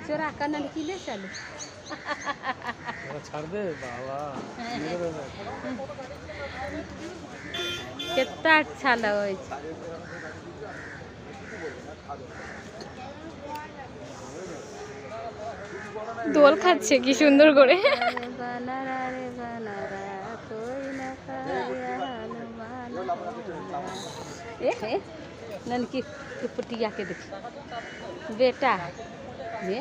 चोरा कनन की ले चलू छोड़ दे बाबा कितना अच्छा लगे দোল খাচ্ছে কি সুন্দর করে। ननकी के पुटिया के देखी बेटा ये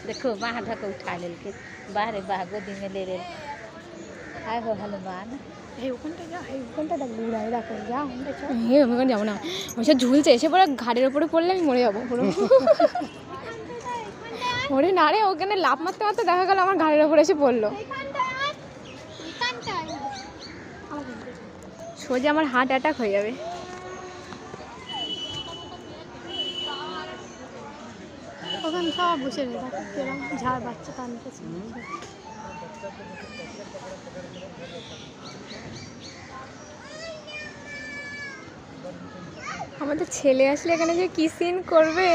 देखो बाहर ढक उठा लेके बाहरे बाह गोदी में ले ले आए हो हनुमान ওখানে যাবো না, ওইসব ঝুলছে, এসে পরে ঘাড়ের ওপরে পড়লে আমি মরে যাবো পুরো। ওরে না রে, ওখানে লাফ মারতে মারতে দেখা গেল আমার ঘাড়ের ওপরে এসে পড়লো। সোজা আমার হার্ট অ্যাটাক হয়ে যাবে। ওখানে সব বসে ঝাড় বাচ্চা টানতেছে। আমাদের ছেলে আসলে এখানে যে কি সিন করবে।